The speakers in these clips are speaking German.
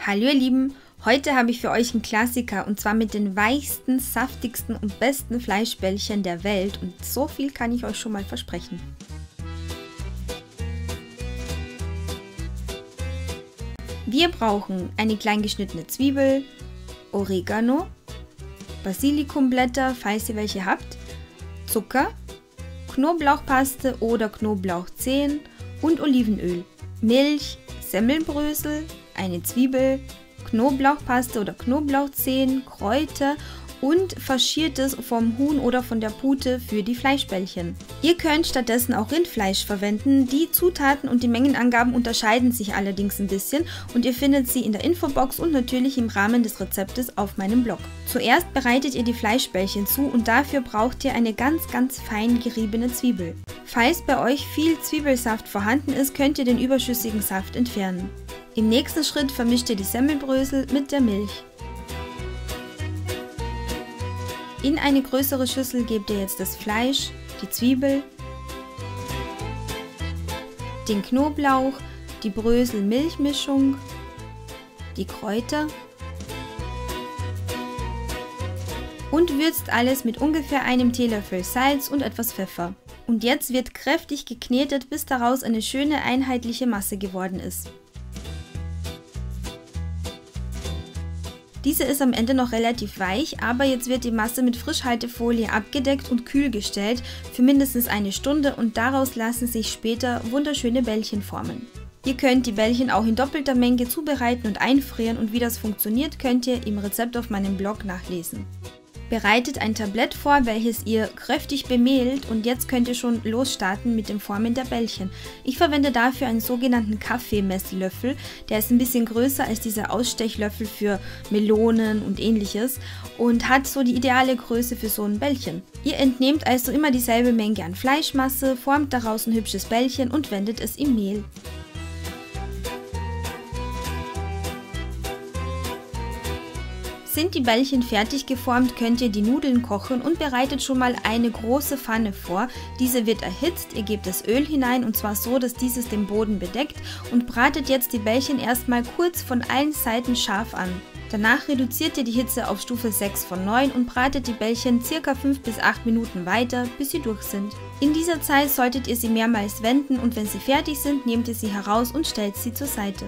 Hallo ihr Lieben, heute habe ich für euch einen Klassiker und zwar mit den weichsten, saftigsten und besten Fleischbällchen der Welt und so viel kann ich euch schon mal versprechen. Wir brauchen eine klein geschnittene Zwiebel, Oregano, Basilikumblätter, falls ihr welche habt, Zucker, Knoblauchpaste oder Knoblauchzehen und Olivenöl, Milch, Semmelbrösel, eine Zwiebel, Knoblauchpaste oder Knoblauchzehen, Kräuter und Faschiertes vom Huhn oder von der Pute für die Fleischbällchen. Ihr könnt stattdessen auch Rindfleisch verwenden. Die Zutaten und die Mengenangaben unterscheiden sich allerdings ein bisschen und ihr findet sie in der Infobox und natürlich im Rahmen des Rezeptes auf meinem Blog. Zuerst bereitet ihr die Fleischbällchen zu und dafür braucht ihr eine ganz fein geriebene Zwiebel. Falls bei euch viel Zwiebelsaft vorhanden ist, könnt ihr den überschüssigen Saft entfernen. Im nächsten Schritt vermischt ihr die Semmelbrösel mit der Milch. In eine größere Schüssel gebt ihr jetzt das Fleisch, die Zwiebel, den Knoblauch, die Brösel-Milchmischung, die Kräuter und würzt alles mit ungefähr einem Teelöffel Salz und etwas Pfeffer. Und jetzt wird kräftig geknetet, bis daraus eine schöne einheitliche Masse geworden ist. Diese ist am Ende noch relativ weich, aber jetzt wird die Masse mit Frischhaltefolie abgedeckt und kühl gestellt für mindestens eine Stunde und daraus lassen sich später wunderschöne Bällchen formen. Ihr könnt die Bällchen auch in doppelter Menge zubereiten und einfrieren und wie das funktioniert, könnt ihr im Rezept auf meinem Blog nachlesen. Bereitet ein Tablett vor, welches ihr kräftig bemehlt und jetzt könnt ihr schon losstarten mit dem Formen der Bällchen. Ich verwende dafür einen sogenannten Kaffeemesslöffel, der ist ein bisschen größer als dieser Ausstechlöffel für Melonen und ähnliches und hat so die ideale Größe für so ein Bällchen. Ihr entnehmt also immer dieselbe Menge an Fleischmasse, formt daraus ein hübsches Bällchen und wendet es im Mehl. Sind die Bällchen fertig geformt, könnt ihr die Nudeln kochen und bereitet schon mal eine große Pfanne vor. Diese wird erhitzt, ihr gebt das Öl hinein und zwar so, dass dieses den Boden bedeckt und bratet jetzt die Bällchen erstmal kurz von allen Seiten scharf an. Danach reduziert ihr die Hitze auf Stufe 6 von 9 und bratet die Bällchen ca. 5 bis 8 Minuten weiter, bis sie durch sind. In dieser Zeit solltet ihr sie mehrmals wenden und wenn sie fertig sind, nehmt ihr sie heraus und stellt sie zur Seite.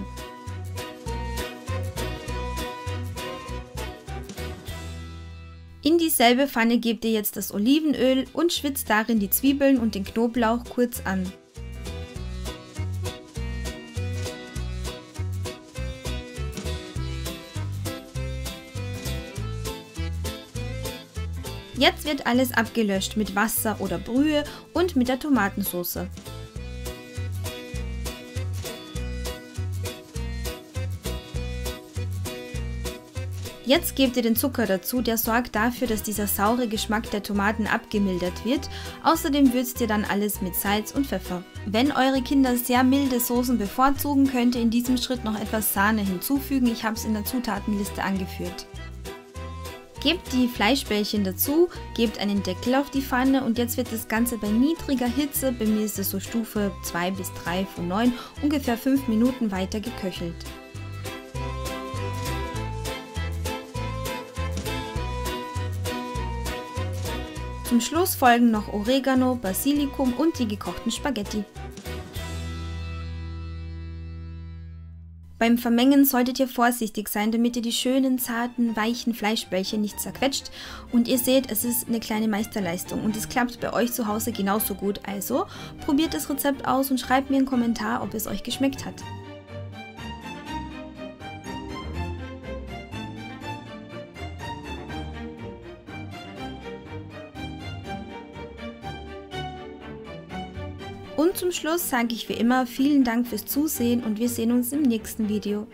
In dieselbe Pfanne gebt ihr jetzt das Olivenöl und schwitzt darin die Zwiebeln und den Knoblauch kurz an. Jetzt wird alles abgelöscht mit Wasser oder Brühe und mit der Tomatensauce. Jetzt gebt ihr den Zucker dazu, der sorgt dafür, dass dieser saure Geschmack der Tomaten abgemildert wird. Außerdem würzt ihr dann alles mit Salz und Pfeffer. Wenn eure Kinder sehr milde Soßen bevorzugen, könnt ihr in diesem Schritt noch etwas Sahne hinzufügen. Ich habe es in der Zutatenliste angeführt. Gebt die Fleischbällchen dazu, gebt einen Deckel auf die Pfanne und jetzt wird das Ganze bei niedriger Hitze, bei mir ist es so Stufe 2 bis 3 von 9, ungefähr 5 Minuten weiter geköchelt. Zum Schluss folgen noch Oregano, Basilikum und die gekochten Spaghetti. Beim Vermengen solltet ihr vorsichtig sein, damit ihr die schönen, zarten, weichen Fleischbällchen nicht zerquetscht. Und ihr seht, es ist eine kleine Meisterleistung und es klappt bei euch zu Hause genauso gut. Also probiert das Rezept aus und schreibt mir einen Kommentar, ob es euch geschmeckt hat. Und zum Schluss sage ich wie immer vielen Dank fürs Zusehen und wir sehen uns im nächsten Video.